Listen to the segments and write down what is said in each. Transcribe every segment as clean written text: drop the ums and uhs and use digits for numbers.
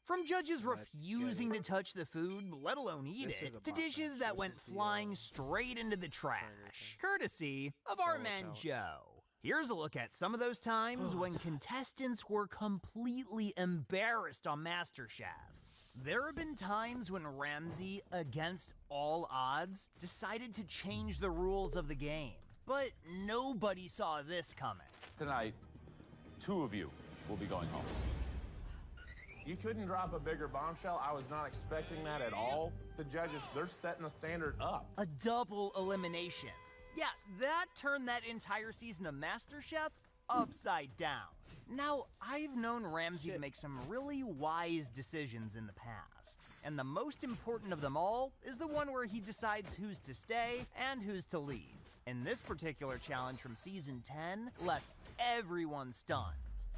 From judges refusing to touch the food, let alone eat it, to dishes that went flying straight into the trash, courtesy of our man Joe. Here's a look at some of those times when contestants were completely embarrassed on MasterChef. There have been times when Ramsay, against all odds, decided to change the rules of the game. But nobody saw this coming. Tonight, 2 of you will be going home. You couldn't drop a bigger bombshell. I was not expecting that at all. The judges, they're setting the standard up. A double elimination. Yeah, that turned that entire season of MasterChef upside down. Now, I've known Ramsay to make some really wise decisions in the past. And the most important of them all is the one where he decides who's to stay and who's to leave. And this particular challenge from season 10 left everyone stunned.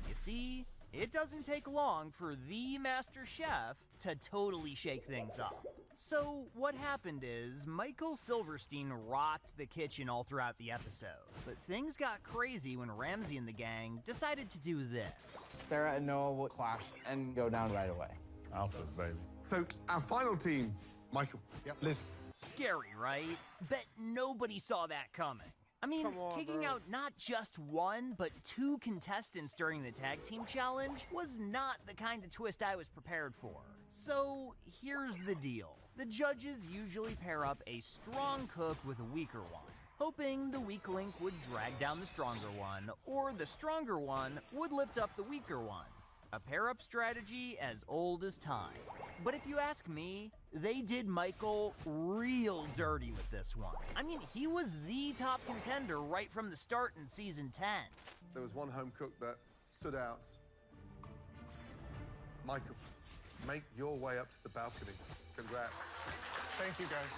You see, it doesn't take long for the Master Chef to totally shake things up. So what happened is, Michael Silverstein rocked the kitchen all throughout the episode. But things got crazy when Ramsay and the gang decided to do this. Sarah and Noah will clash and go down right away. Alphas, baby. So our final team, Michael, Liz. Scary, right? Bet nobody saw that coming. I mean, kicking out not just 1, but 2 contestants during the tag team challenge was not the kind of twist I was prepared for. So here's the deal. The judges usually pair up a strong cook with a weaker one, hoping the weak link would drag down the stronger one, or the stronger one would lift up the weaker one. A pair-up strategy as old as time. But if you ask me, they did Michael real dirty with this one. I mean, he was the top contender right from the start in season 10. There was one home cook that stood out. Michael, make your way up to the balcony. Congrats. Thank you, guys.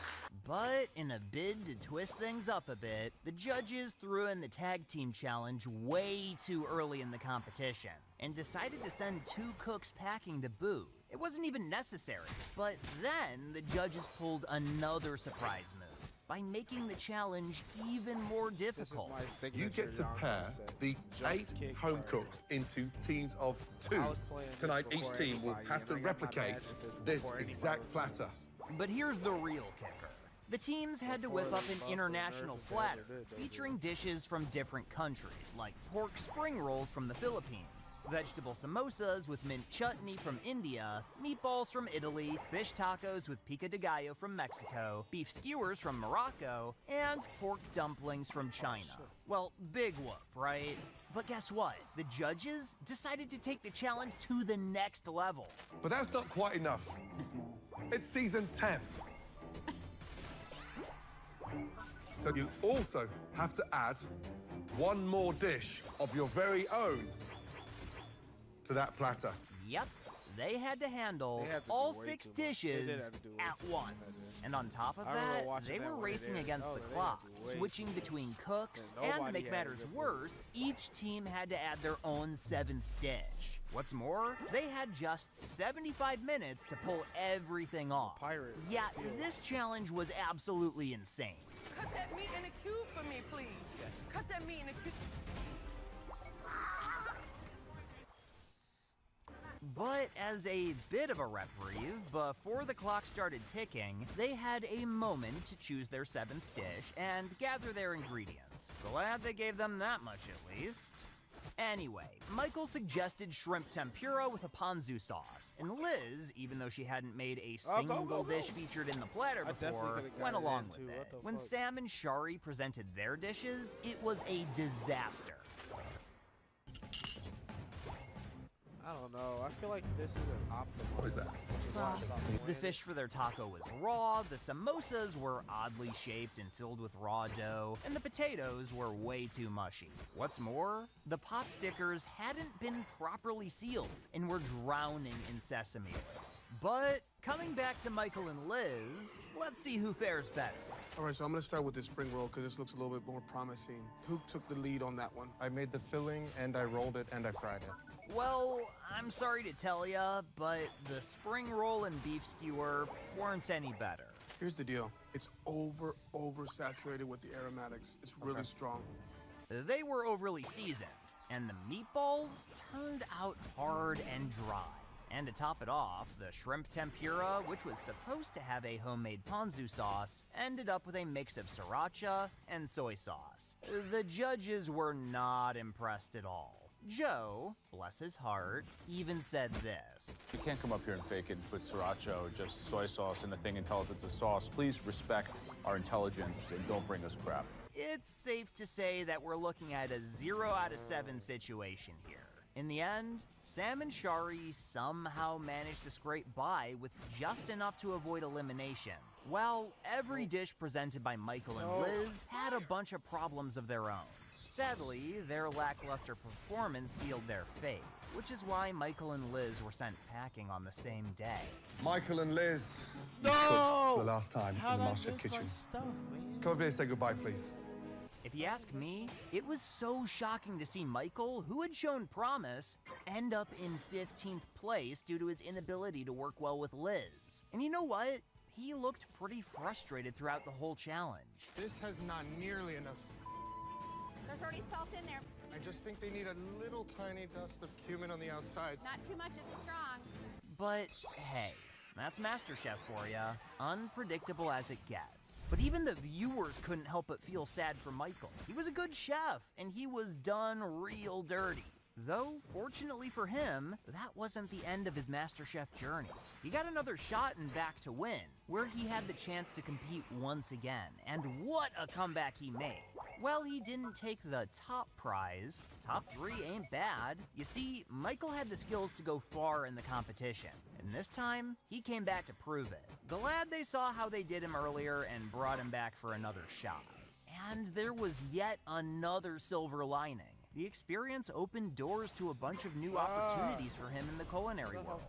But in a bid to twist things up a bit, the judges threw in the tag team challenge way too early in the competition and decided to send 2 cooks packing to boot. It wasn't even necessary. But then the judges pulled another surprise move by making the challenge even more difficult. You get to pair the 8 home cooks into teams of 2. Tonight, each team will have to replicate this exact platter. But here's the real kicker. The teams had to whip up an international platter featuring dishes from different countries, like pork spring rolls from the Philippines, vegetable samosas with mint chutney from India, meatballs from Italy, fish tacos with pico de gallo from Mexico, beef skewers from Morocco, and pork dumplings from China. Well, big whoop, right? But guess what? The judges decided to take the challenge to the next level. But that's not quite enough. It's season 10. So you also have to add 1 more dish of your very own to that platter. Yep, they had to handle all 6 dishes at once. And on top of that, they were racing against the clock, switching between cooks, and to make matters worse, each team had to add their own 7th dish. What's more, they had just 75 minutes to pull everything off. Yeah, this challenge was absolutely insane. Cut that meat in a cube for me, please. Yes. Cut that meat in a cube. But as a bit of a reprieve, before the clock started ticking, they had a moment to choose their 7th dish and gather their ingredients. Glad they gave them that much at least. Anyway, Michael suggested shrimp tempura with a ponzu sauce, and Liz, even though she hadn't made a single dish featured in the platter before, went along with it. When Sam and Shari presented their dishes, it was a disaster. I don't know. I feel like this isn't optimal. What is that? The fish for their taco was raw, the samosas were oddly shaped and filled with raw dough, and the potatoes were way too mushy. What's more, the pot stickers hadn't been properly sealed and were drowning in sesame oil. But coming back to Michael and Liz, let's see who fares better. All right, so I'm gonna start with this spring roll because this looks a little bit more promising. Who took the lead on that one? I made the filling and I rolled it and I fried it. Well, I'm sorry to tell ya, but the spring roll and beef skewer weren't any better. Here's the deal. It's oversaturated with the aromatics. It's really strong. They were overly seasoned, and the meatballs turned out hard and dry. And to top it off, the shrimp tempura, which was supposed to have a homemade ponzu sauce, ended up with a mix of sriracha and soy sauce. The judges were not impressed at all. Joe, bless his heart, even said this. You can't come up here and fake it and put sriracha or just soy sauce in the thing and tell us it's a sauce. Please respect our intelligence and don't bring us crap. It's safe to say that we're looking at a 0 out of 7 situation here. In the end, Sam and Shari somehow managed to scrape by with just enough to avoid elimination, while every dish presented by Michael and Liz had a bunch of problems of their own. Sadly, their lackluster performance sealed their fate, which is why Michael and Liz were sent packing on the same day. Michael and Liz, No! cooked for the last time How'd in the I MasterChef miss kitchen. my stuff, man? Come over here and say goodbye, please. If you ask me, it was so shocking to see Michael, who had shown promise, end up in 15th place due to his inability to work well with Liz. And you know what? He looked pretty frustrated throughout the whole challenge. This has not nearly enough. There's already salt in there. I just think they need a little tiny dust of cumin on the outside. Not too much, it's strong. But hey, that's MasterChef for ya. Unpredictable as it gets. But even the viewers couldn't help but feel sad for Michael. He was a good chef, and he was done real dirty. Though, fortunately for him, that wasn't the end of his MasterChef journey. He got another shot and back to win, where he had the chance to compete once again, and what a comeback he made. Well, he didn't take the top prize. Top 3 ain't bad. You see, Michael had the skills to go far in the competition, and this time, he came back to prove it. Glad they saw how they did him earlier and brought him back for another shot. And there was yet another silver lining. The experience opened doors to a bunch of new opportunities for him in the culinary world.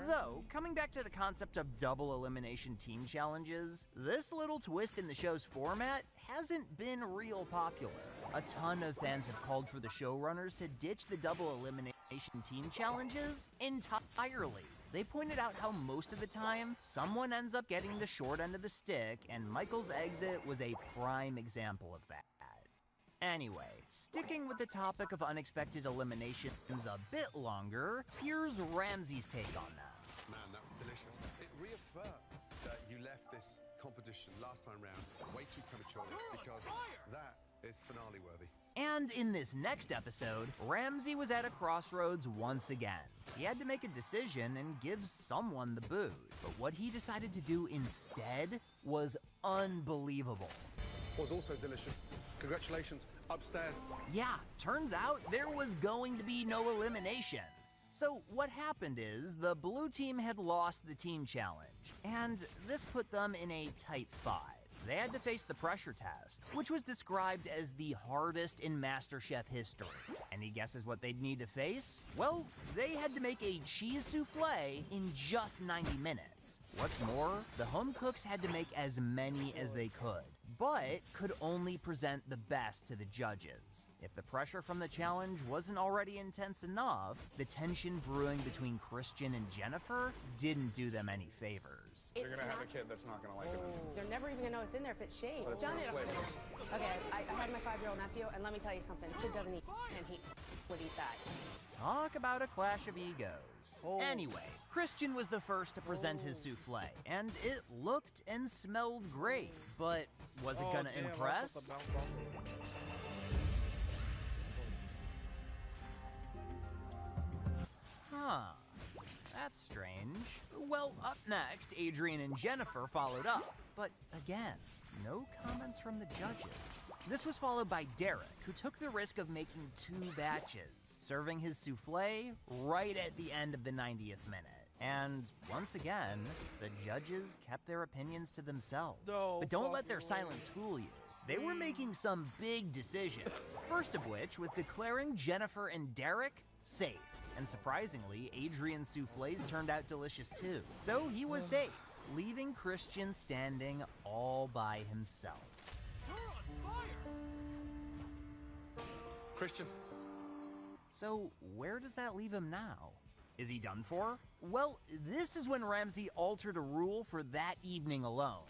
Though, coming back to the concept of double elimination team challenges, this little twist in the show's format hasn't been real popular. A ton of fans have called for the showrunners to ditch the double elimination team challenges entirely. They pointed out how most of the time, someone ends up getting the short end of the stick, and Michael's exit was a prime example of that. Anyway, sticking with the topic of unexpected eliminations a bit longer, here's Ramsey's take on that. Man, that's delicious. It reaffirms that you left this competition last time round way too prematurely because that is finale worthy. And in this next episode, Ramsey was at a crossroads once again. He had to make a decision and give someone the boot. But what he decided to do instead was unbelievable. Was also delicious. Congratulations, upstairs. Yeah, turns out there was going to be no elimination. So what happened is the blue team had lost the team challenge, and this put them in a tight spot. They had to face the pressure test, which was described as the hardest in MasterChef history. Any guesses what they'd need to face? Well, they had to make a cheese souffle in just 90 minutes. What's more, the home cooks had to make as many as they could, but could only present the best to the judges. If the pressure from the challenge wasn't already intense enough, the tension brewing between Christian and Jennifer didn't do them any favors. You're gonna have a kid that's not gonna like it. They're never even gonna know it's in there if it's shaved. But it's Done no it. flavor. Okay, I had my 5-year-old nephew, and let me tell you something. The kid doesn't eat, and he would eat that. Talk about a clash of egos. Anyway, Christian was the first to present his souffle, and it looked and smelled great, but was it gonna impress? Huh. That's strange. Well, up next, Adrian and Jennifer followed up. But again, no comments from the judges. This was followed by Derek, who took the risk of making 2 batches, serving his souffle right at the end of the 90th minute. And once again, the judges kept their opinions to themselves. But don't let their silence fool you. They were making some big decisions, first of which was declaring Jennifer and Derek safe. And surprisingly, Adrian's souffles turned out delicious too. So he was safe, leaving Christian standing all by himself. Christian. So where does that leave him now? Is he done for? Well, this is when Ramsey altered a rule for that evening alone.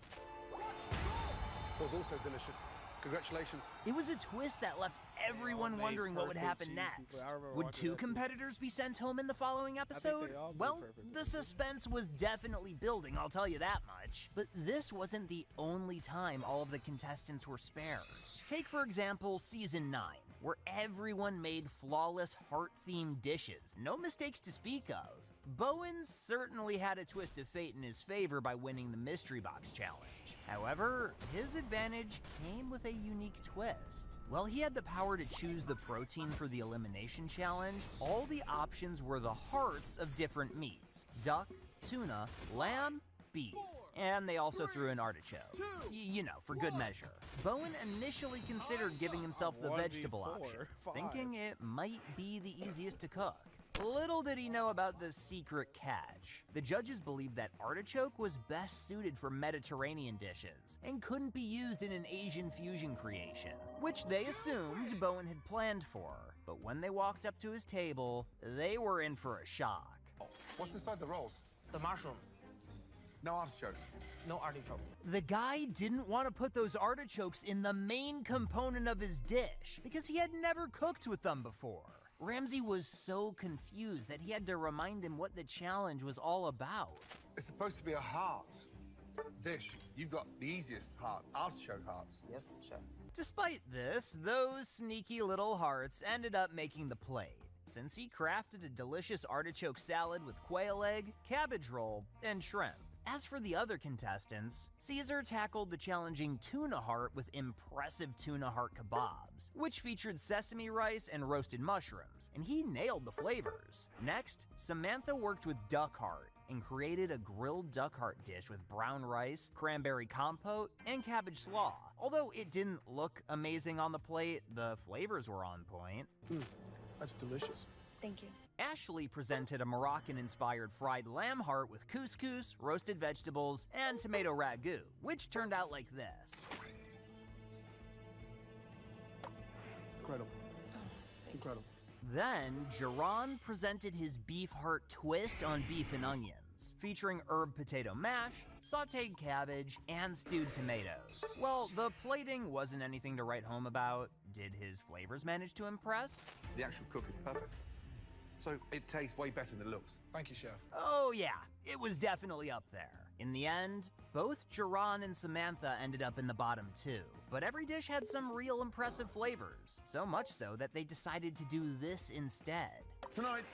Was also delicious. Congratulations. It was a twist that left everyone wondering what would happen next. Would 2 competitors be sent home in the following episode? Well, the suspense was definitely building, I'll tell you that much. But this wasn't the only time all of the contestants were spared. Take, for example, Season 9, where everyone made flawless heart-themed dishes, no mistakes to speak of. Bowen certainly had a twist of fate in his favor by winning the Mystery Box Challenge. However, his advantage came with a unique twist. While he had the power to choose the protein for the Elimination Challenge, all the options were the hearts of different meats: duck, tuna, lamb, beef. And they also threw in artichoke. You know, for good measure. Bowen initially considered giving himself the vegetable option, thinking it might be the easiest to cook. Little did he know about the secret catch. The judges believed that artichoke was best suited for Mediterranean dishes and couldn't be used in an Asian fusion creation, which they assumed Bowen had planned for. But when they walked up to his table, they were in for a shock. What's inside the rolls? The mushroom. No artichoke. No artichoke. The guy didn't want to put those artichokes in the main component of his dish because he had never cooked with them before. Ramsey was so confused that he had to remind him what the challenge was all about. It's supposed to be a heart dish. You've got the easiest heart, artichoke hearts. Yes, chef. Despite this, those sneaky little hearts ended up making the plate, since he crafted a delicious artichoke salad with quail egg, cabbage roll, and shrimp. As for the other contestants, Caesar tackled the challenging tuna heart with impressive tuna heart kebabs, which featured sesame rice and roasted mushrooms, and he nailed the flavors. Next, Samantha worked with duck heart and created a grilled duck heart dish with brown rice, cranberry compote, and cabbage slaw. Although it didn't look amazing on the plate, the flavors were on point. That's delicious. Thank you. Ashley presented a Moroccan-inspired fried lamb heart with couscous, roasted vegetables, and tomato ragu, which turned out like this. Incredible. Incredible. Then, Jerron presented his beef heart twist on beef and onions, featuring herb potato mash, sauteed cabbage, and stewed tomatoes. Well, the plating wasn't anything to write home about. Did his flavors manage to impress? The actual cook is perfect. So it tastes way better than it looks. Thank you, chef. Oh yeah, it was definitely up there. In the end, both Jerron and Samantha ended up in the bottom 2, but every dish had some real impressive flavors, so much so that they decided to do this instead. Tonight,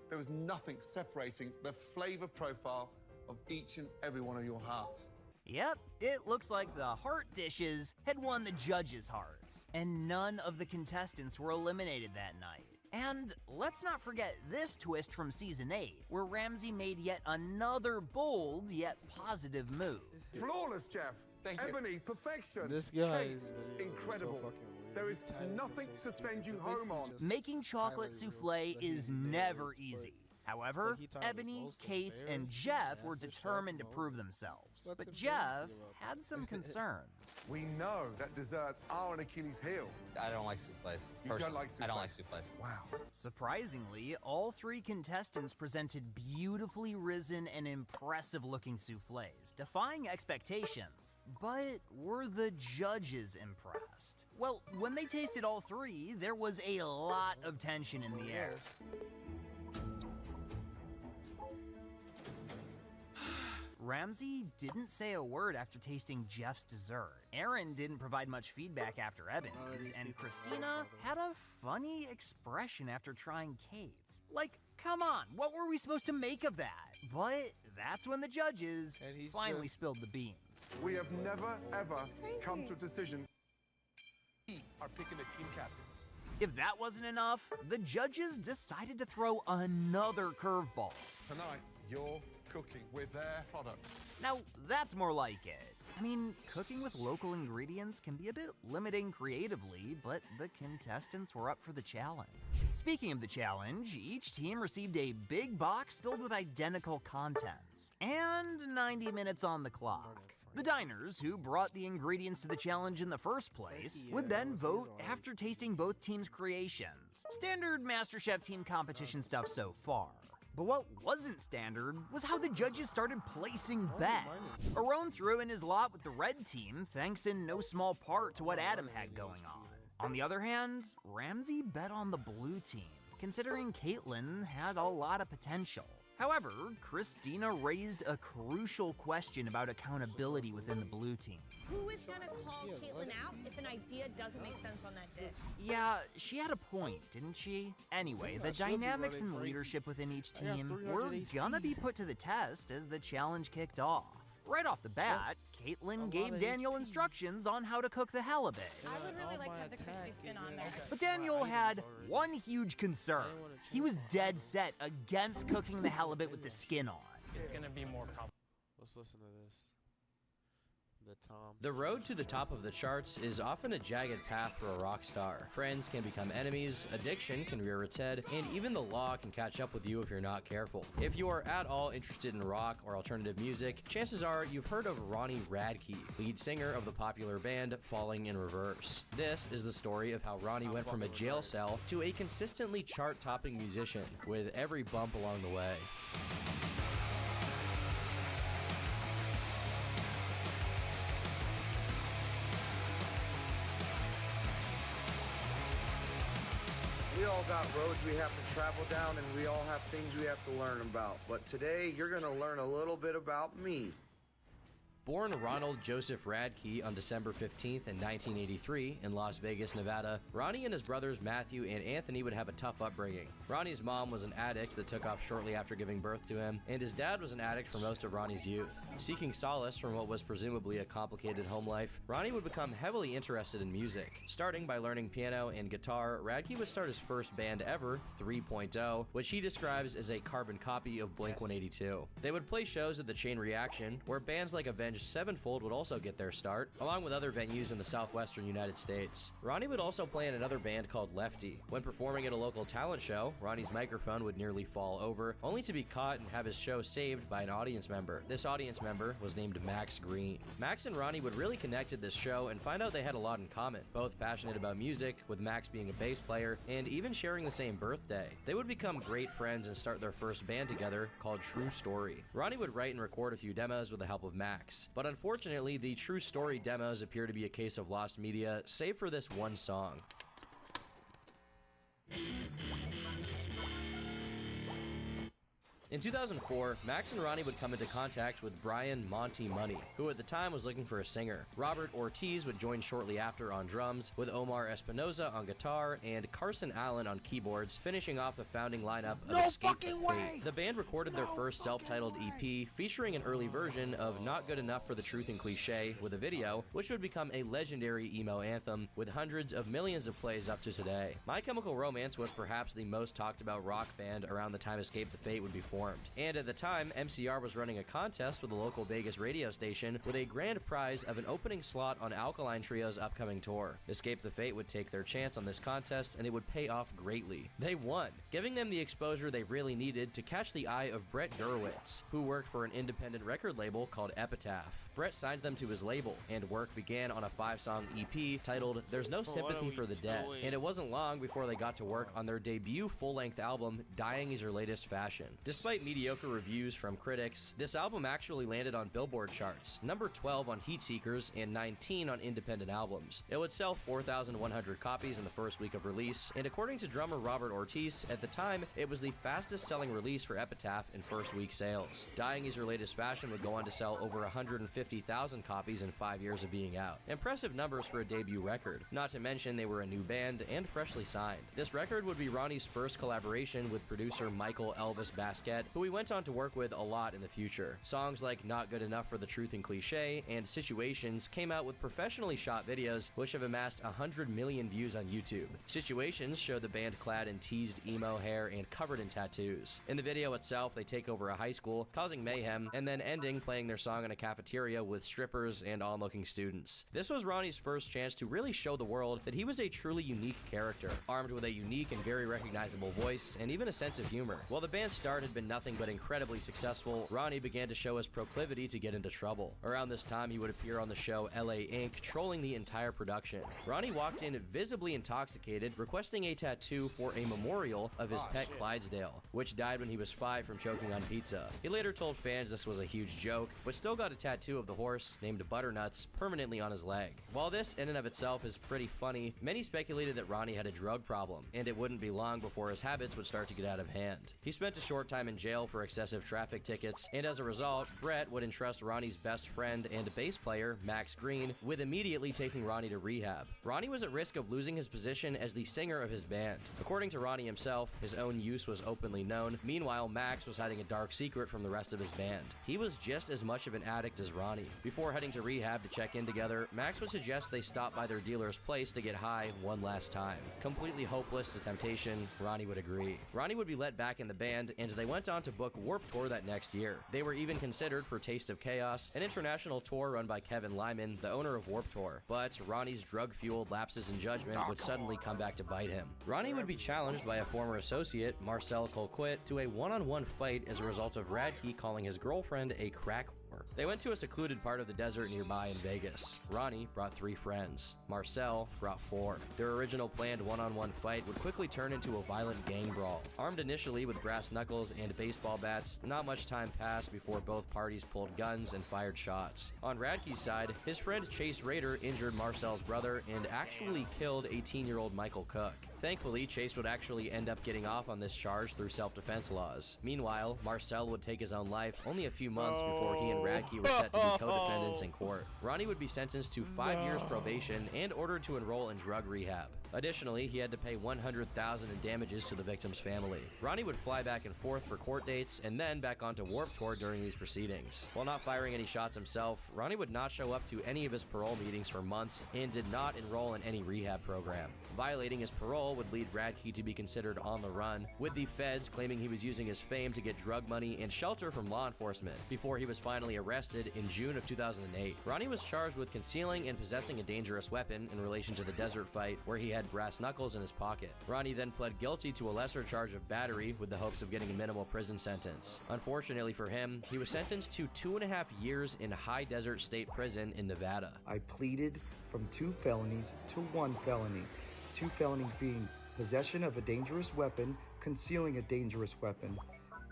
there was nothing separating the flavor profile of each and every one of your hearts. Yep, it looks like the heart dishes had won the judges' hearts, and none of the contestants were eliminated that night. And let's not forget this twist from Season 8, where Ramsey made yet another bold yet positive move. Flawless, Jeff. Thank you. Ebony, perfection. This guy Kate, is incredible. so fucking weird. There is He tags nothing it so to send you stupid. It home on. basically just Making chocolate highlighted souffle reels that is he never narrates, easy. but However, like he targets Ebony, most of Kate, theirs, and he Jeff were has to determined to show prove no. themselves. What's But Jeff embarrassing about had some concerns. We know that desserts are an Achilles heel. I don't like souffles. You don't like I don't soufflés? like souffles. Wow. Surprisingly, all 3 contestants presented beautifully risen and impressive-looking souffles, defying expectations. But were the judges impressed? Well, when they tasted all 3, there was a lot of tension in the air. Ramsey didn't say a word after tasting Jeff's dessert. Aaron didn't provide much feedback after Ebony's, and Christina had a funny expression after trying Kate's. Like, come on, what were we supposed to make of that? But that's when the judges finally spilled the beans. We have never, ever come to a decision. We are picking the team captains. If that wasn't enough, the judges decided to throw another curveball. Tonight, you're cooking with their product. Now, that's more like it. I mean, cooking with local ingredients can be a bit limiting creatively, but the contestants were up for the challenge. Speaking of the challenge, each team received a big box filled with identical contents, and 90 minutes on the clock. The diners, who brought the ingredients to the challenge in the first place, would then vote after tasting both teams' creations. Standard MasterChef team competition stuff so far. But what wasn't standard was how the judges started placing bets. Aaron threw in his lot with the red team, thanks in no small part to what Adam had going on. On the other hand, Ramsey bet on the blue team, considering Caitlyn had a lot of potential. However, Christina raised a crucial question about accountability within the blue team. Who is gonna call Caitlyn out if an idea doesn't make sense on that dish? Yeah, she had a point, didn't she? Anyway, the dynamics and leadership within each team were gonna be put to the test as the challenge kicked off. Right off the bat, Caitlyn gave Daniel instructions on how to cook the halibut. I would really like to have the crispy skin on there. But Daniel had one huge concern. He was dead set against cooking the halibut with the skin on. It's gonna be more complicated. Let's listen to this. The road to the top of the charts is often a jagged path for a rock star. Friends can become enemies, addiction can rear its head, and even the law can catch up with you if you're not careful. If you are at all interested in rock or alternative music, chances are you've heard of Ronnie Radke, lead singer of the popular band Falling in Reverse. This is the story of how Ronnie went from a jail cell to a consistently chart-topping musician, with every bump along the way. We all got roads we have to travel down, and we all have things we have to learn about. But today, you're going to learn a little bit about me. Born Ronald Joseph Radke on December 15th in 1983 in Las Vegas, Nevada, Ronnie and his brothers Matthew and Anthony would have a tough upbringing. Ronnie's mom was an addict that took off shortly after giving birth to him, and his dad was an addict for most of Ronnie's youth. Seeking solace from what was presumably a complicated home life, Ronnie would become heavily interested in music. Starting by learning piano and guitar, Radke would start his first band ever, 3.0, which he describes as a carbon copy of Blink-182. They would play shows at the Chain Reaction, where bands like Avenged Sevenfold would also get their start, along with other venues in the southwestern United States. Ronnie would also play in another band called Lefty. When performing at a local talent show, Ronnie's microphone would nearly fall over, only to be caught and have his show saved by an audience member. This audience member was named Max Green. Max and Ronnie would really connect at this show and find out they had a lot in common, both passionate about music, with Max being a bass player, and even sharing the same birthday. They would become great friends and start their first band together called True Story. Ronnie would write and record a few demos with the help of Max, but unfortunately, the True Story demos appear to be a case of lost media, save for this one song. In 2004, Max and Ronnie would come into contact with Brian Monty Money, who at the time was looking for a singer. Robert Ortiz would join shortly after on drums, with Omar Espinoza on guitar and Carson Allen on keyboards, finishing off the founding lineup of Escape the Fate. The band recorded their first self-titled EP, featuring an early version of Not Good Enough for the Truth and Cliché with a video, which would become a legendary emo anthem with hundreds of millions of plays up to today. My Chemical Romance was perhaps the most talked about rock band around the time Escape the Fate would be formed. And at the time, MCR was running a contest with a local Vegas radio station with a grand prize of an opening slot on Alkaline Trio's upcoming tour. Escape the Fate would take their chance on this contest, and it would pay off greatly. They won, giving them the exposure they really needed to catch the eye of Brett Gurewitz, who worked for an independent record label called Epitaph. Brett signed them to his label, and work began on a 5-song EP titled There's No Sympathy for the Dead, and it wasn't long before they got to work on their debut full-length album, Dying Is Your Latest Fashion. Despite mediocre reviews from critics, this album actually landed on Billboard charts, number 12 on Heat Seekers and 19 on independent albums. It would sell 4,100 copies in the first week of release, and according to drummer Robert Ortiz, at the time, it was the fastest selling release for Epitaph in first week sales. Dying Is Your Latest Fashion would go on to sell over 150,000 copies in 5 years of being out. Impressive numbers for a debut record, not to mention they were a new band and freshly signed. This record would be Ronnie's first collaboration with producer Michael Elvis Basquette, who he went on to work with a lot in the future. Songs like Not Good Enough for the Truth and Cliché and Situations came out with professionally shot videos which have amassed 100 million views on YouTube. Situations show the band clad in teased emo hair and covered in tattoos. In the video itself, they take over a high school, causing mayhem, and then ending playing their song in a cafeteria with strippers and onlooking students. This was Ronnie's first chance to really show the world that he was a truly unique character, armed with a unique and very recognizable voice and even a sense of humor. While the band's start had been nothing but incredibly successful, Ronnie began to show his proclivity to get into trouble. Around this time, he would appear on the show LA Inc., trolling the entire production. Ronnie walked in visibly intoxicated, requesting a tattoo for a memorial of his pet Clydesdale, which died when he was 5 from choking on pizza. He later told fans this was a huge joke, but still got a tattoo of the horse, named Butternuts, permanently on his leg. While this in and of itself is pretty funny, many speculated that Ronnie had a drug problem, and it wouldn't be long before his habits would start to get out of hand. He spent a short time in jail for excessive traffic tickets, and as a result, Brett would entrust Ronnie's best friend and bass player, Max Green, with immediately taking Ronnie to rehab. Ronnie was at risk of losing his position as the singer of his band. According to Ronnie himself, his own use was openly known. Meanwhile, Max was hiding a dark secret from the rest of his band. He was just as much of an addict as Ronnie. Before heading to rehab to check in together, Max would suggest they stop by their dealer's place to get high one last time. Completely hopeless to temptation, Ronnie would agree. Ronnie would be let back in the band, and they went on to book Warped Tour that next year. They were even considered for Taste of Chaos, an international tour run by Kevin Lyman, the owner of Warped Tour. But Ronnie's drug-fueled lapses in judgment would suddenly come back to bite him. Ronnie would be challenged by a former associate, Marcel Colquitt, to a one-on-one fight as a result of Radke calling his girlfriend a crack whore. They went to a secluded part of the desert nearby in Vegas. Ronnie brought 3 friends. Marcel brought 4. Their original planned one-on-one fight would quickly turn into a violent gang brawl. Armed initially with brass knuckles and baseball bats, not much time passed before both parties pulled guns and fired shots. On Radke's side, his friend Chase Rader injured Marcel's brother and actually killed 18-year-old Michael Cook. Thankfully, Chase would actually end up getting off on this charge through self-defense laws. Meanwhile, Marcel would take his own life only a few months before he and Radke were set to be co-defendants in court. Ronnie would be sentenced to 5 years probation and ordered to enroll in drug rehab. Additionally, he had to pay $100,000 in damages to the victim's family. Ronnie would fly back and forth for court dates and then back onto Warped Tour during these proceedings. While not firing any shots himself, Ronnie would not show up to any of his parole meetings for months and did not enroll in any rehab program. Violating his parole would lead Radke to be considered on the run, with the feds claiming he was using his fame to get drug money and shelter from law enforcement, before he was finally arrested in June of 2008. Ronnie was charged with concealing and possessing a dangerous weapon in relation to the desert fight, where he had brass knuckles in his pocket. Ronnie then pled guilty to a lesser charge of battery with the hopes of getting a minimal prison sentence. Unfortunately for him, he was sentenced to 2.5 years in High Desert State Prison in Nevada. I pleaded from 2 felonies to 1 felony. 2 felonies being possession of a dangerous weapon, concealing a dangerous weapon,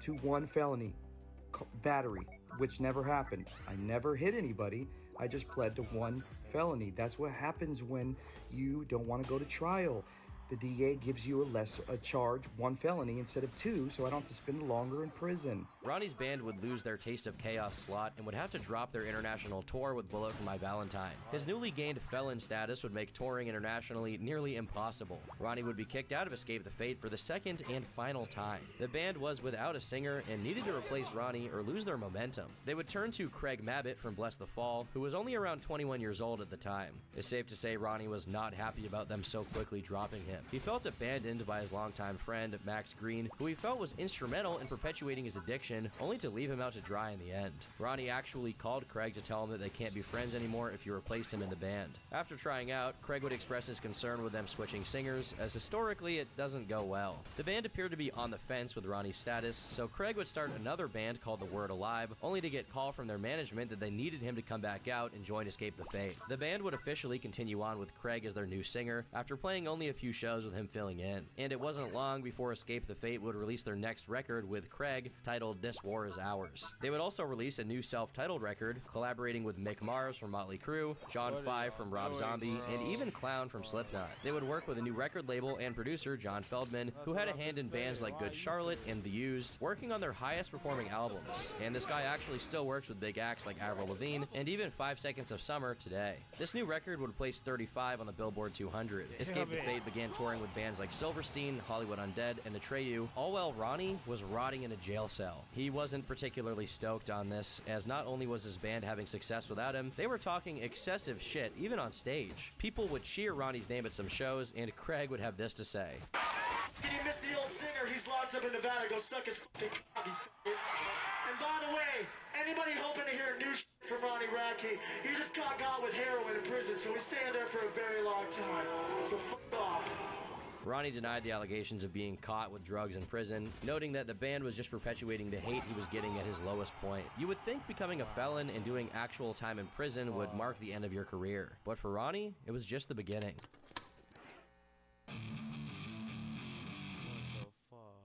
to 1 felony, battery, which never happened. I never hit anybody. I just pled to 1 felony. That's what happens when you don't want to go to trial. The DA gives you a charge, 1 felony instead of 2, so I don't have to spend longer in prison. Ronnie's band would lose their Taste of Chaos slot and would have to drop their international tour with Bullet for My Valentine. His newly gained felon status would make touring internationally nearly impossible. Ronnie would be kicked out of Escape the Fate for the 2nd and final time. The band was without a singer and needed to replace Ronnie or lose their momentum. They would turn to Craig Mabbitt from Bless the Fall, who was only around 21 years old at the time. It's safe to say Ronnie was not happy about them so quickly dropping him. He felt abandoned by his longtime friend, Max Green, who he felt was instrumental in perpetuating his addiction, only to leave him out to dry in the end. Ronnie actually called Craig to tell him that they can't be friends anymore if you replaced him in the band. After trying out, Craig would express his concern with them switching singers, as historically it doesn't go well. The band appeared to be on the fence with Ronnie's status, so Craig would start another band called The Word Alive, only to get call from their management that they needed him to come back out and join Escape the Fate. The band would officially continue on with Craig as their new singer, after playing only a few shows with him filling in. And it wasn't long before Escape the Fate would release their next record with Craig, titled This War Is Ours. They would also release a new self-titled record, collaborating with Mick Mars from Motley Crue, John Five from Rob Zombie, and even Clown from Slipknot. They would work with a new record label and producer, John Feldman, who had a hand in bands like Good Charlotte and The Used, working on their highest performing albums. And this guy actually still works with big acts like Avril Lavigne and even 5 Seconds of Summer today. This new record would place 35 on the Billboard 200. Escape the Fate began touring with bands like Silverstein, Hollywood Undead, and Atreyu, all while Ronnie was rotting in a jail cell. He wasn't particularly stoked on this, as not only was his band having success without him, they were talking excessive shit, even on stage. People would cheer Ronnie's name at some shows, and Craig would have this to say. Did you miss the old singer? He's locked up in Nevada. Go suck his fucking cock, you f***ing. And by the way, anybody hoping to hear new shit from Ronnie Radke, he just got with heroin in prison, so he's staying there for a very long time. So fuck off. Ronnie denied the allegations of being caught with drugs in prison, noting that the band was just perpetuating the hate he was getting at his lowest point. You would think becoming a felon and doing actual time in prison would mark the end of your career, but for Ronnie, it was just the beginning.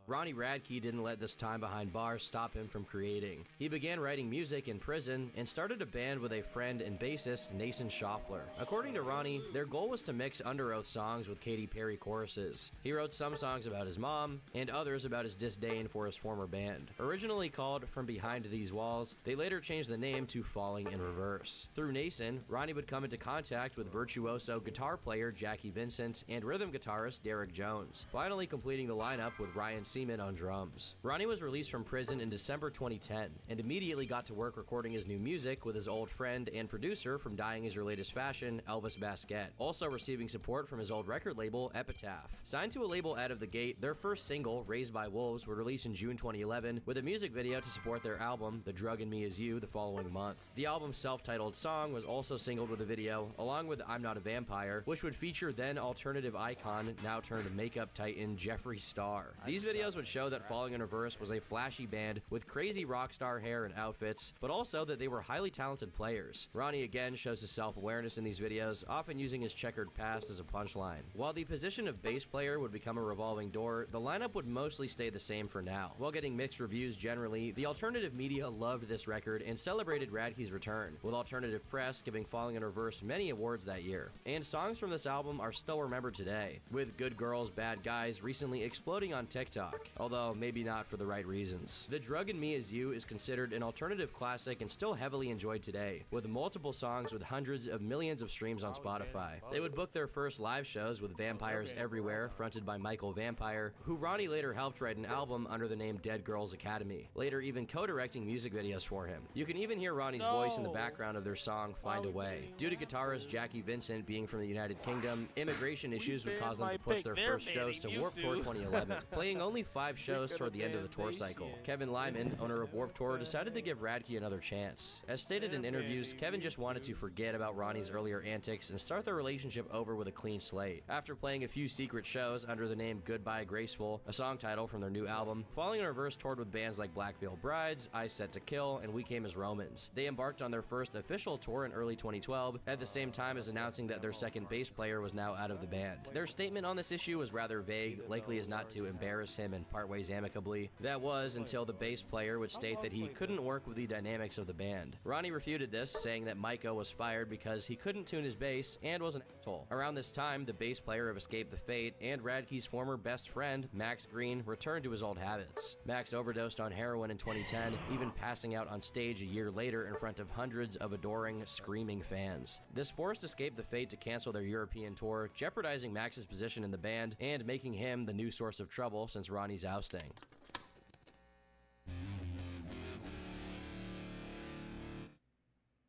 Ronnie Radke didn't let this time behind bars stop him from creating. He began writing music in prison and started a band with a friend and bassist, Nason Schaffler. According to Ronnie, their goal was to mix Under Oath songs with Katy Perry choruses. He wrote some songs about his mom, and others about his disdain for his former band. Originally called From Behind These Walls, they later changed the name to Falling in Reverse. Through Nason, Ronnie would come into contact with virtuoso guitar player Jackie Vincent and rhythm guitarist Derek Jones, finally completing the lineup with Ryan Seaman on drums. Ronnie was released from prison in December 2010 and immediately got to work recording his new music with his old friend and producer from Dying Is Your Latest Fashion, Elvis Basquet, also receiving support from his old record label, Epitaph. Signed to a label out of the gate, their first single, Raised by Wolves, would release in June 2011 with a music video to support their album, The Drug in Me Is You, the following month. The album's self-titled song was also singled with a video, along with I'm Not a Vampire, which would feature then alternative icon, now turned makeup titan, Jeffree Star. These videos would show that Falling in Reverse was a flashy band with crazy rock star hair and outfits, but also that they were highly talented players. Ronnie again shows his self-awareness in these videos, often using his checkered past as a punchline. While the position of bass player would become a revolving door, the lineup would mostly stay the same for now. While getting mixed reviews generally, the alternative media loved this record and celebrated Radke's return, with alternative press giving Falling in Reverse many awards that year. And songs from this album are still remembered today, with Good Girls, Bad Guys recently exploding on TikTok, although maybe not for the right reasons. The Drug in Me Is You is considered an alternative classic and still heavily enjoyed today, with multiple songs with hundreds of millions of streams on Spotify. They would book their first live shows with Vampires Everywhere, fronted by Michael Vampire, who Ronnie later helped write an album under the name Dead Girls Academy, later even co-directing music videos for him. You can even hear Ronnie's voice in the background of their song Find a Way. Due to guitarist Jackie Vincent being from the United Kingdom, immigration issues would cause them to push their first shows to Warped Tour 2011, playing only 5 shows toward the end of the tour cycle. Kevin Lyman, owner of Warped Tour, decided to give Radke another chance. As stated in interviews, Kevin just wanted to forget about Ronnie's earlier antics and start their relationship over with a clean slate. After playing a few secret shows under the name Goodbye Graceful, a song title from their new album, Falling in Reverse toured with bands like Black Veil Brides, Eyes Set to Kill, and We Came as Romans. They embarked on their first official tour in early 2012, at the same time as announcing that their second bass player was now out of the band. Their statement on this issue was rather vague, likely as not to embarrass him and part ways amicably. That was until the bass player would state that he couldn't work with the dynamics of the band. Ronnie refuted this, saying that Micah was fired because he couldn't tune his bass and was an asshole. Around this time, the bass player of Escape the Fate and Radke's former best friend, Max Green, returned to his old habits. Max overdosed on heroin in 2010, even passing out on stage a year later in front of hundreds of adoring, screaming fans. This forced Escape the Fate to cancel their European tour, jeopardizing Max's position in the band and making him the new source of trouble since Ronnie's ousting.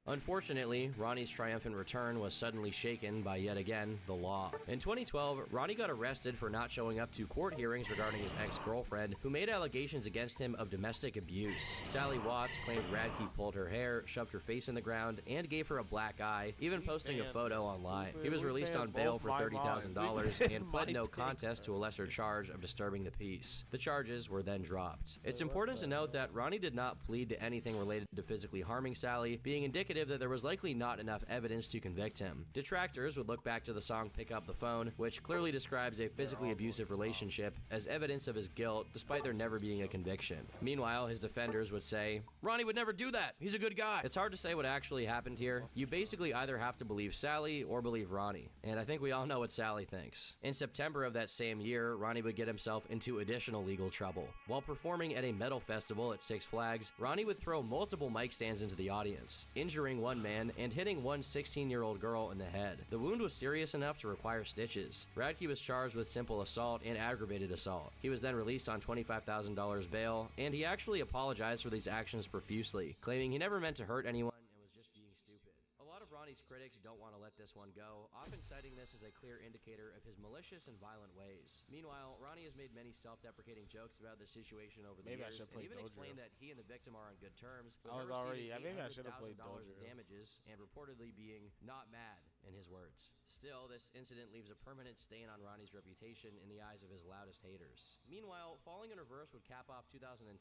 Unfortunately, Ronnie's triumphant return was suddenly shaken by, yet again, the law. In 2012, Ronnie got arrested for not showing up to court hearings regarding his ex-girlfriend, who made allegations against him of domestic abuse. Sally Watts claimed Radke pulled her hair, shoved her face in the ground, and gave her a black eye, even posting a photo online. He was released on bail for $30,000 and pled no contest to a lesser charge of disturbing the peace. The charges were then dropped. It's important to note that Ronnie did not plead to anything related to physically harming Sally, being indicative that there was likely not enough evidence to convict him. Detractors would look back to the song Pick Up the Phone, which clearly describes a physically abusive relationship, as evidence of his guilt, despite there never being a conviction. Meanwhile, his defenders would say, Ronnie would never do that! He's a good guy! It's hard to say what actually happened here. You basically either have to believe Sally or believe Ronnie, and I think we all know what Sally thinks. In September of that same year, Ronnie would get himself into additional legal trouble. While performing at a metal festival at Six Flags, Ronnie would throw multiple mic stands into the audience, injuring one man and hitting one 16-year-old girl in the head. The wound was serious enough to require stitches. Radke was charged with simple assault and aggravated assault. He was then released on $25,000 bail, and he actually apologized for these actions profusely, claiming he never meant to hurt anyone and was just being stupid. A lot of Ronnie's critics don't want to let this one go, often citing this as a clear indicator of his malicious and violent ways. Meanwhile, Ronnie has made many self-deprecating jokes about the situation over the years, and even explained that he and the victim are on good terms, with her receiving $800,000 in damages and reportedly being not mad in his words. Still, this incident leaves a permanent stain on Ronnie's reputation in the eyes of his loudest haters. Meanwhile, Falling in Reverse would cap off 2012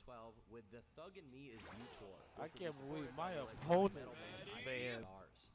with the Thug and Me Is You tour. I can't believe my opponent's band.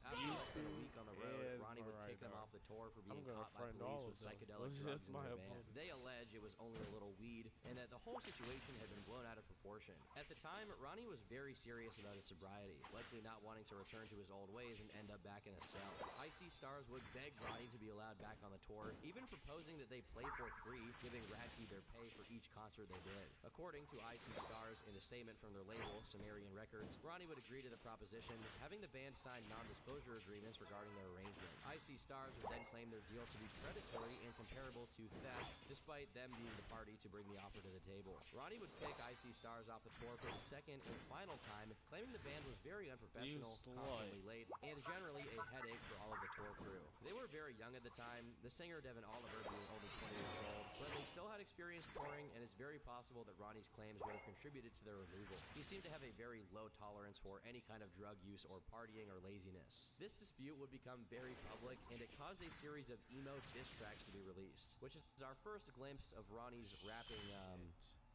After less than a week on the road, Ronnie would kick them off the tour for being caught by police with psychedelic drugs in their van. They allege it was only a little weed and that the whole situation had been blown out of proportion. At the time, Ronnie was very serious about his sobriety, likely not wanting to return to his old ways and end up back in a cell. Icy Stars would beg Ronnie to be allowed back on the tour, even proposing that they play for free, giving Radke their pay for each concert they did. According to Icy Stars, in a statement from their label, Sumerian Records, Ronnie would agree to the proposition, having the band sign non-disclosure agreements regarding their arrangement. Icy Stars would then claim their deal to be predatory and comparable to theft, despite them being the party to bring the offer to the table. Ronnie would kick Icy Stars off the tour for the second and final time, claiming the band was very unprofessional, constantly late, and generally a headache for all of the tour crew. They were very young at the time, the singer Devin Oliver being only 20 years old, but they still had experience touring, and it's very possible that Ronnie's claims would have contributed to their removal. He seemed to have a very low tolerance for any kind of drug use or partying or laziness. This dispute would become very public, and it caused a series of emo diss tracks to be released, which is our first glimpse of Ronnie's rapping,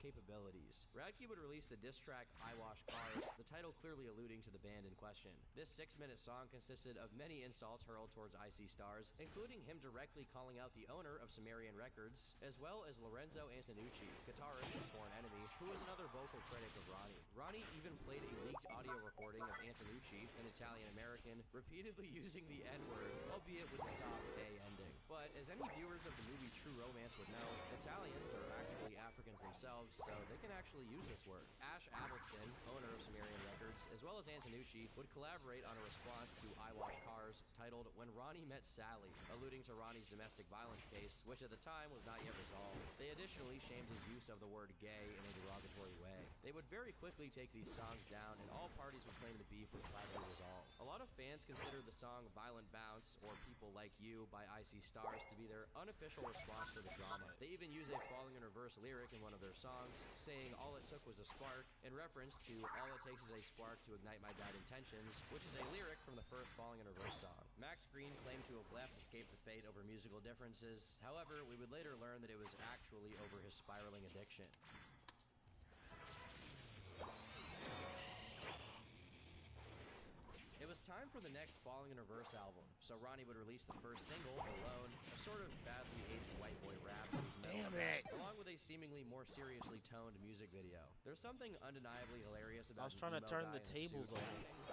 capabilities. Radke would release the diss track I Wash Cars, the title clearly alluding to the band in question. This 6-minute song consisted of many insults hurled towards Icy Stars, including him directly calling out the owner of Sumerian Records, as well as Lorenzo Antonucci, guitarist of Sworn Enemy, who was another vocal critic of Ronnie. Ronnie even played a leaked audio recording of Antonucci, an Italian-American, repeatedly using the N-word, albeit with a soft A ending. But as any viewers of the movie True Romance would know, Italians are actually Africans themselves, so they can actually use this word. Ash Avildsen, owner of Sumerian Records, as well as Antonucci, would collaborate on a response to I Wash Cars titled When Ronnie Met Sally, alluding to Ronnie's domestic violence case, which at the time was not yet resolved. They additionally shamed his use of the word gay in a derogatory way. They would very quickly take these songs down, and all parties would claim the beef was privately resolved. A lot of fans consider the song Violent Bounce, or People Like You by Icy Stars, to be their unofficial response to the drama. They even use a Falling in Reverse lyric in one of their songs, saying all it took was a spark, in reference to all it takes is a spark to ignite my bad intentions, which is a lyric from the first Falling in Reverse song. Max Green claimed to have left Escape the Fate over musical differences. However, we would later learn that it was actually over his spiraling addiction. It was time for the next Falling in Reverse album, so Ronnie would release the first single, Alone, a sort of badly aged white boy rap, along with a seemingly more seriously toned music video. There's something undeniably hilarious about I was trying to turn the tables on.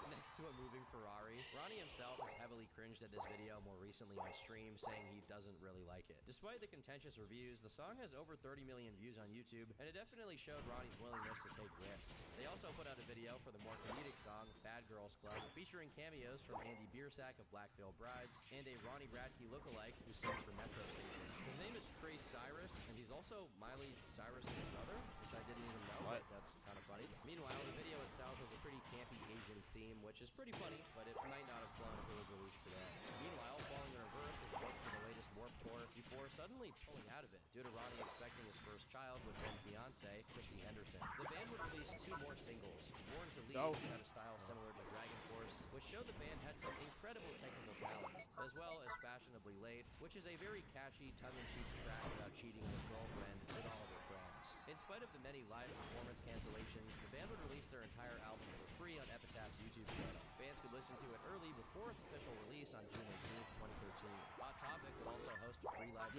Next to a moving Ferrari. Ronnie himself has heavily cringed at this video more recently on stream, saying he doesn't really like it. Despite the contentious reviews, the song has over 30 million views on YouTube, and it definitely showed Ronnie's willingness to take risks. They also put out a video for the more comedic song, Bad Girls Club, featuring cameos from Andy Biersack of Black Veil Brides and a Ronnie Radke lookalike who sings for Metro Station. His name is Trace Cyrus, and he's also Miley Cyrus's brother, which I didn't even know, but that's kind of funny. Meanwhile, the video itself has a pretty campy Asian theme, which is pretty funny, but it might not have flown if it was released today. Meanwhile, Falling in Reverse was booked for the latest Warped Tour before suddenly pulling out of it due to Ronnie expecting his first child with then fiancée, Chrissy Henderson. The band would release 2 more singles, Born to Lead, which had a style similar to Dragon Force, which showed the band had some incredible technical talents, as well as Fashionably Late, which is a very catchy, tongue-in-cheek track about cheating on his girlfriend with all of her friends. In spite of the many live performance cancellations, the band would release their entire album for free on Epitaph's YouTube channel. Fans could listen to it early before its official release on June 18th, 2013. Hot Topic would also host a free live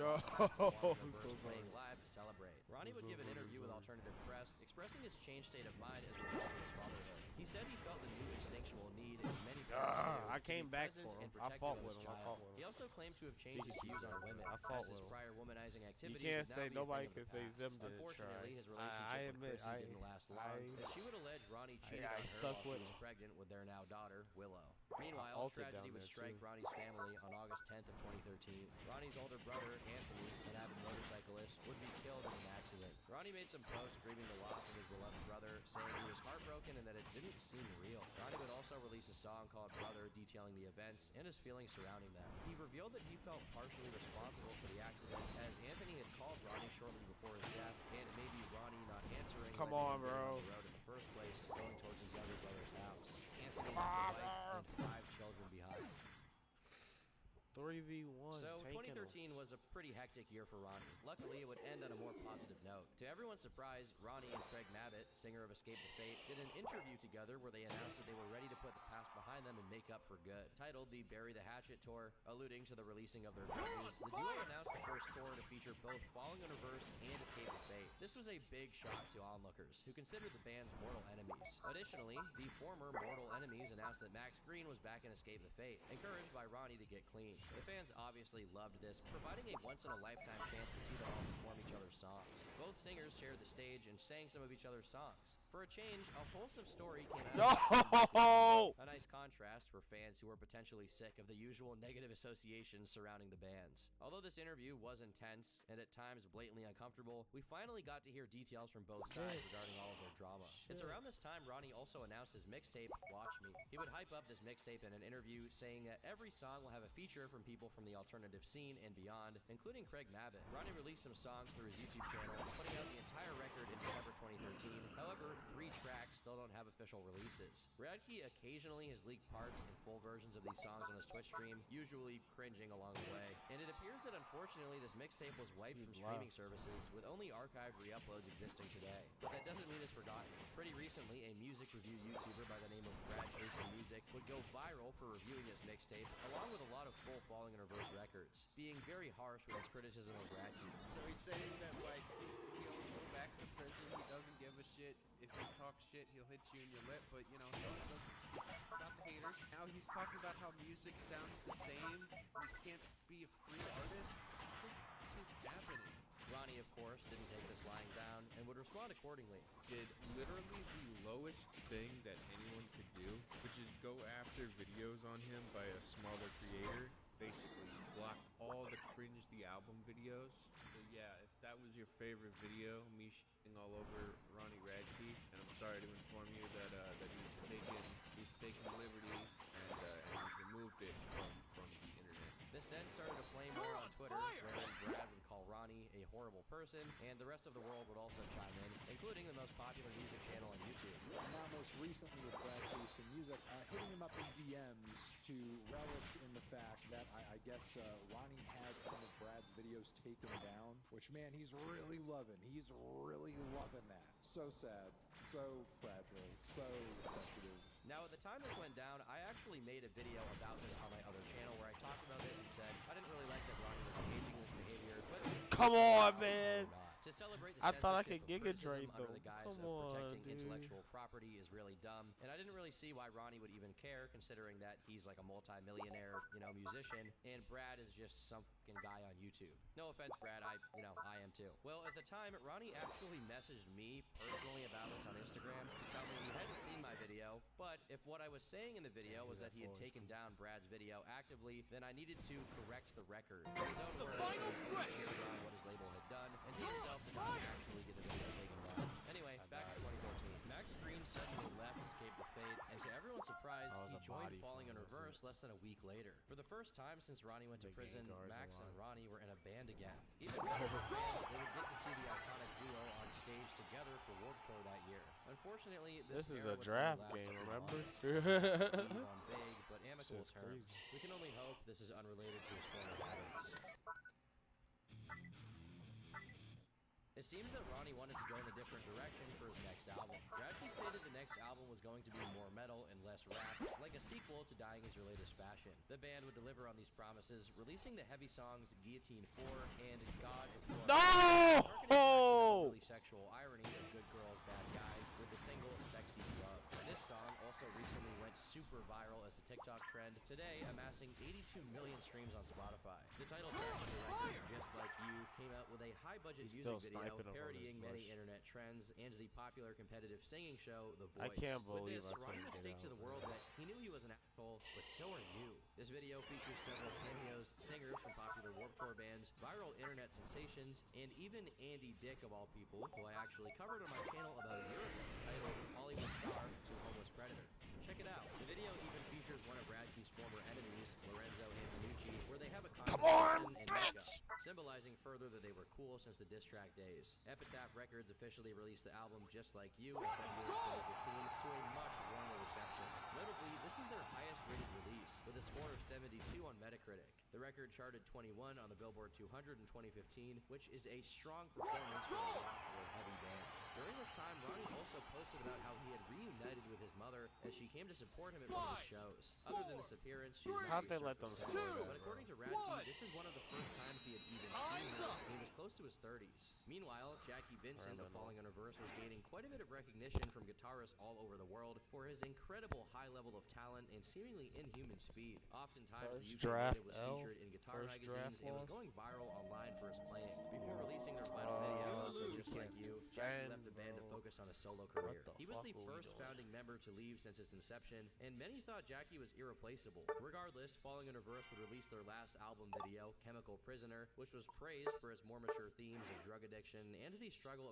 playing live to celebrate. Ronnie would give an interview with Alternative Press, expressing his changed state of mind as a result of his fatherhood. He said he felt the new instinctual need as many I came back for him. I fought with him. He also claimed to have changed his views on women, as his prior womanizing activities. You can't say nobody can say Zim didn't Unfortunately, his relationship with Chrissy didn't last long, as she would allege Ronnie cheated on her while she was pregnant with their now daughter, Willow. Meanwhile, tragedy would strike Ronnie's family on August 10th of 2013. Ronnie's older brother, Anthony, an avid motorcyclist, would be killed in an accident. Ronnie made some posts grieving the loss of his beloved brother, saying he was heartbroken and that it didn't seem real. Ronnie would also release a song called Brother, detailing the events and his feelings surrounding them. He revealed that he felt partially responsible for the accident, as Anthony had called Ronnie shortly before his death, and maybe Ronnie not answering on the road in the first place, going towards his younger brother's house. Anthony left a wife and 5 children behind. 3v1. So taking 2013 was a pretty hectic year for Ronnie. Luckily, it would end on a more positive note. To everyone's surprise, Ronnie and Craig Mabbitt, singer of Escape the Fate, did an interview together where they announced that they were ready to put the past behind them and make up for good. Titled the Bury the Hatchet Tour, alluding to the releasing of their debut, the duo announced the first tour to feature both Falling in Reverse and Escape the Fate. This was a big shock to onlookers, who considered the band's mortal enemies. Additionally, the former mortal enemies announced that Max Green was back in Escape the Fate, encouraged by Ronnie to get clean. The fans obviously loved this, providing a once-in-a-lifetime chance to see them all perform each other's songs. Both singers shared the stage and sang some of each other's songs. For a change, a wholesome story came out. A nice contrast for fans who were potentially sick of the usual negative associations surrounding the bands. Although this interview was intense and at times blatantly uncomfortable, we finally got to hear details from both sides regarding all of their drama. It's around this time Ronnie also announced his mixtape, Watch Me. He would hype up this mixtape in an interview, saying that every song will have a feature from people from the alternative scene and beyond, including Craig Mabbitt. Ronnie released some songs through his YouTube channel, putting out the entire record in December 2013. However, 3 tracks still don't have official releases. Radke occasionally has leaked parts and full versions of these songs on his Twitch stream, usually cringing along the way. And it appears that unfortunately this mixtape was wiped from streaming services, with only archived re-uploads existing today. But that doesn't mean it's forgotten. Pretty recently, a music review YouTuber by the name of Brad Jason Music would go viral for reviewing this mixtape, along with a lot of full Falling in Reverse records, being very harsh with his criticism of Radke. So he's saying that, like, he'll go back to prison, he doesn't give a shit. If you talk shit, he'll hit you in your lip, but, you know, about the haters. Now he's talking about how music sounds the same, you can't be a free artist. What is happening? Ronnie, of course, didn't take this lying down and would respond accordingly. Did literally the lowest thing that anyone could do, which is go after videos on him by a smaller creator. Basically, blocked all the Cringe the Album videos. So yeah, if that was your favorite video, me shitting all over Ronnie Radke, and I'm sorry to inform you that he's taken liberty and he's removed it from the internet. This then started a flame war on Twitter, wherein Brad would call Ronnie a horrible person, and the rest of the world would also chime in, including the most popular music channel on YouTube. Now most recently with Brad Jason Music, hitting him up in DMs to relish in the fact that I guess Ronnie had some of Brad's videos taken down, which, man, he's really loving. He's really loving that. So sad, so fragile, so sensitive. Now, at the time this went down, I actually made a video about this on my other channel where I talked about this and said I didn't really like that Ronnie was engaging in this behavior, but come on, man. To celebrate the I thought I could Giga Drain under though. the guise Come of on, protecting dude. intellectual property is really dumb, and I didn't really see why Ronnie would even care, considering that he's like a multi-millionaire, musician, and Brad is just some fucking guy on YouTube. No offense, Brad, I am too. Well, at the time, Ronnie actually messaged me personally about this on Instagram to tell me he hadn't seen my video, but if what I was saying in the video was that he had taken down Brad's video actively, then I needed to correct the record. In his own words, he was only cheering on what his label had done, and he himself did not actually get the video taken down. Anyway, back to 2014. Max Green suddenly left Escape the Fate, and to everyone's surprise, he joined Falling in Reverse less than a week later. For the first time since Ronnie went to prison, Max and Ronnie were in a band again. Even fans, they would get to see the iconic duo on stage together for Warped Tour that year. Unfortunately, this is era a would draft only last game, a few remember? months, leave on vague but amicable Shit's terms. crazy. We can only hope this is unrelated to his former habits. It seemed that Ronnie wanted to go in a different direction for his next album. Radke stated the next album was going to be more metal and less rap, like a sequel to Dying Is Your Latest Fashion. The band would deliver on these promises, releasing the heavy songs Guillotine 4 and God If You Are No! Really sexual irony of good girls, bad guys, with the single Sexy Love. And this song also recently went super viral as a TikTok trend, today amassing 82 million streams on Spotify. The title track of the record, Just Like You, came out with a high-budget music video parodying many internet trends and the popular competitive singing show The Voice. I can't believe With this, I Ronnie couldn't would get state to out. the world that he knew he was an asshole, but so are you. This video features several cameos, singers from popular Warped Tour bands, viral internet sensations, and even Andy Dick, of all people, who I actually covered on my channel about a year ago, titled Hollywood Star to Homeless Predator. Check it out. The video even features one of Radke's former enemies, Lorenzo Antonucci, where they have a conversation and makeup, symbolizing further that they were cool since the diss track days. Epitaph Records officially released the album Just Like You in February 2015 to a much warmer reception. Notably, this is their highest rated release, with a score of 72 on Metacritic. The record charted 21 on the Billboard 200 in 2015, which is a strong performance for a rock or heavy band. During this time, Ronnie also posted about how he had reunited with his mother as she came to support him at one of his shows. Other than this appearance, she's not How'd they let them successful, but according to Radke, this is one of the first times he had even seen her, and he was close to his 30s. Meanwhile, Jackie Vincent of Falling in Reverse was gaining quite a bit of recognition from guitarists all over the world for his incredible high level of talent and seemingly inhuman speed. Oftentimes, the UK native was featured in guitar magazines and was going viral online for his playing. Before releasing their final video, Just Like You, Jackie left the band to focus on a solo career. He was the first founding member to leave since its inception, and many thought Jackie was irreplaceable. Regardless, Falling in Reverse would release their last album video, Chemical Prisoner, which was praised for its more mature themes of drug addiction and the struggle of